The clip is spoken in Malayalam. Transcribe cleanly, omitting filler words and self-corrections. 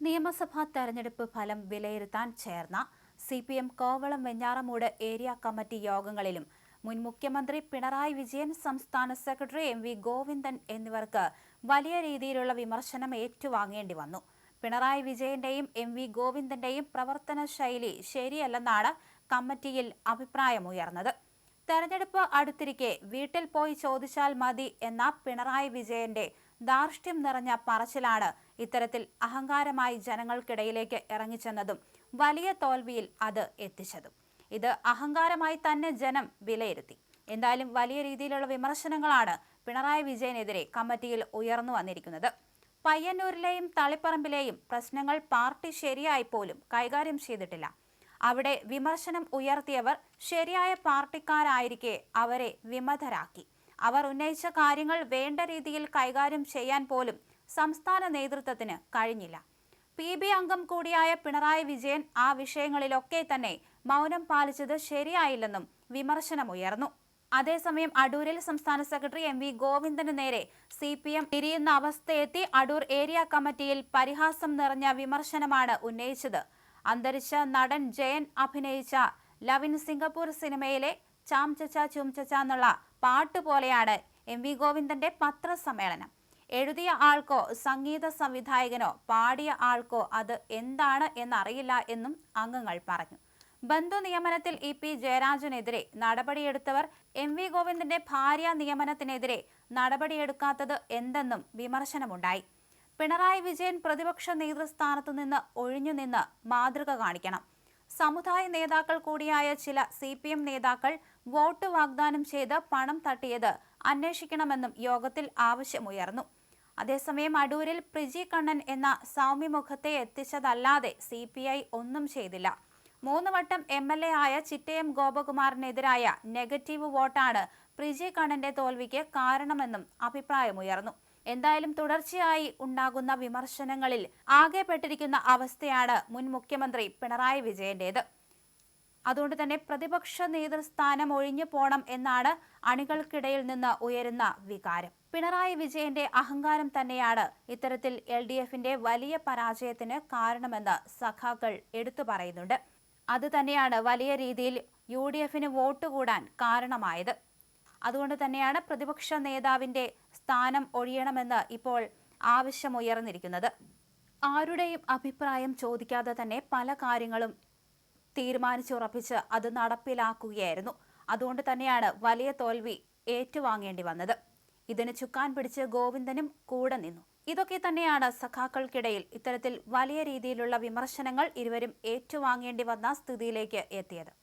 നിയമസഭാ തെരഞ്ഞെടുപ്പ് ഫലം വിലയിരുത്താൻ ചേർന്ന CPM Kovalam Venjaramoodu area committee യോഗങ്ങളിലും മുൻ മുഖ്യമന്ത്രി പിണറായി വിജയൻ, സംസ്ഥാന സെക്രട്ടറി MV ഗോവിന്ദൻ എന്നിവർക്ക് വലിയ രീതിയിലുള്ള വിമർശനം ഏറ്റുവാങ്ങേണ്ടി വന്നു. പിണറായി വിജയന്റെയും MV ഗോവിന്ദന്റെയും പ്രവർത്തന ശൈലി ശരിയല്ലെന്നാണ് കമ്മിറ്റിയിൽ അഭിപ്രായമുയർന്നത്. തെരഞ്ഞെടുപ്പ് അടുത്തിരിക്കെ വീട്ടിൽ പോയി ചോദിച്ചാൽ മതി എന്ന പിണറായി വിജയന്റെ ധാർഷ്ട്യം നിറഞ്ഞ പറച്ചിലാണ് ഇത്തരത്തിൽ അഹങ്കാരമായി ജനങ്ങൾക്കിടയിലേക്ക് ഇറങ്ങിച്ചെന്നതും വലിയ തോൽവിയിൽ അത് എത്തിച്ചതും. ഇത് അഹങ്കാരമായി തന്നെ ജനം വിലയിരുത്തി. എന്തായാലും വലിയ രീതിയിലുള്ള വിമർശനങ്ങളാണ് പിണറായി വിജയനെതിരെ കമ്മിറ്റിയിൽ ഉയർന്നു വന്നിരിക്കുന്നത്. പയ്യന്നൂരിലെയും തളിപ്പറമ്പിലെയും പ്രശ്നങ്ങൾ പാർട്ടി ശരിയായി പോലും കൈകാര്യം ചെയ്തിട്ടില്ല. അവിടെ വിമർശനം ഉയർത്തിയവർ ശരിയായ പാർട്ടിക്കാരായിരിക്കെ അവരെ വിമതരാക്കി. അവർ ഉന്നയിച്ച കാര്യങ്ങൾ വേണ്ട രീതിയിൽ കൈകാര്യം ചെയ്യാൻ പോലും സംസ്ഥാന നേതൃത്വത്തിന് കഴിഞ്ഞില്ല. PB അംഗം കൂടിയായ പിണറായി വിജയൻ ആ വിഷയങ്ങളിലൊക്കെ തന്നെ മൗനം പാലിച്ചത് ശരിയായില്ലെന്നും വിമർശനമുയർന്നു. അതേസമയം അടൂരിൽ സംസ്ഥാന സെക്രട്ടറി MV ഗോവിന്ദന് നേരെ CPM തിരിയുന്ന അവസ്ഥയെത്തി. അടൂർ ഏരിയ കമ്മിറ്റിയിൽ പരിഹാസം നിറഞ്ഞ വിമർശനമാണ് ഉന്നയിച്ചത്. അന്തരിച്ച നടൻ ജയൻ അഭിനയിച്ച ലവ് ഇൻ സിംഗപ്പൂർ സിനിമയിലെ ചാം ചച്ച ചും ചച്ച എന്നുള്ള പാട്ട് പോലെയാണ് MV ഗോവിന്ദന്റെ പത്രസമ്മേളനം. എഴുതിയ ആൾക്കോ സംഗീത സംവിധായകനോ പാടിയ ആൾക്കോ അത് എന്താണ് എന്നറിയില്ല എന്നും അംഗങ്ങൾ പറഞ്ഞു. ബന്ധു നിയമനത്തിൽ EP ജയരാജനെതിരെ നടപടിയെടുത്തവർ MV ഗോവിന്ദന്റെ ഭാര്യ നിയമനത്തിനെതിരെ നടപടിയെടുക്കാത്തത് എന്തെന്നും വിമർശനമുണ്ടായി. പിണറായി വിജയൻ പ്രതിപക്ഷ നേതൃസ്ഥാനത്തു നിന്ന് ഒഴിഞ്ഞുനിന്ന് മാതൃക കാണിക്കണം. സമുദായ നേതാക്കൾ കൂടിയായ ചില CPM നേതാക്കൾ വോട്ട് വാഗ്ദാനം ചെയ്ത് പണം തട്ടിയത് അന്വേഷിക്കണമെന്നും യോഗത്തിൽ ആവശ്യമുയർന്നു. അതേസമയം അടൂരിൽ പ്രിജി കണ്ണൻ എന്ന സൗമ്യമുഖത്തെ എത്തിച്ചതല്ലാതെ CPI ഒന്നും ചെയ്തില്ല. 3 വട്ടം MLA ആയ ചിറ്റയം ഗോപകുമാറിനെതിരായ നെഗറ്റീവ് വോട്ടാണ് പ്രിജി കണ്ണന്റെ തോൽവിക്ക് കാരണമെന്നും അഭിപ്രായമുയർന്നു. എന്തായാലും തുടർച്ചയായി ഉണ്ടാകുന്ന വിമർശനങ്ങളിൽ ആകെപ്പെട്ടിരിക്കുന്ന അവസ്ഥയാണ് മുൻ മുഖ്യമന്ത്രി പിണറായി വിജയന്റേത്. അതുകൊണ്ട് തന്നെ പ്രതിപക്ഷ നേതൃസ്ഥാനം ഒഴിഞ്ഞു പോണം എന്നാണ് അണികൾക്കിടയിൽ നിന്ന് ഉയരുന്ന വികാരം. പിണറായി വിജയന്റെ അഹങ്കാരം തന്നെയാണ് ഇത്തരത്തിൽ LDFന്റെ വലിയ പരാജയത്തിന് കാരണമെന്ന് സഖാക്കൾ എടുത്തു പറയുന്നുണ്ട്. അത് തന്നെയാണ് വലിയ രീതിയിൽ UDFന് വോട്ട് കൂടാൻ കാരണമായത്. അതുകൊണ്ട് തന്നെയാണ് പ്രതിപക്ഷ നേതാവിന്റെ സ്ഥാനം ഒഴിയണമെന്ന് ഇപ്പോൾ ആവശ്യമുയർന്നിരിക്കുന്നത്. ആരുടെയും അഭിപ്രായം ചോദിക്കാതെ തന്നെ പല കാര്യങ്ങളും തീരുമാനിച്ചുറപ്പിച്ച് അത് നടപ്പിലാക്കുകയായിരുന്നു. അതുകൊണ്ട് തന്നെയാണ് വലിയ തോൽവി ഏറ്റുവാങ്ങേണ്ടി വന്നത്. ഇതിന് ചുക്കാൻ പിടിച്ച് ഗോവിന്ദനും കൂടെ നിന്നു. ഇതൊക്കെ തന്നെയാണ് സഖാക്കൾക്കിടയിൽ ഇത്തരത്തിൽ വലിയ രീതിയിലുള്ള വിമർശനങ്ങൾ ഇരുവരും ഏറ്റുവാങ്ങേണ്ടി വന്ന സ്ഥിതിയിലേക്ക് എത്തിയത്.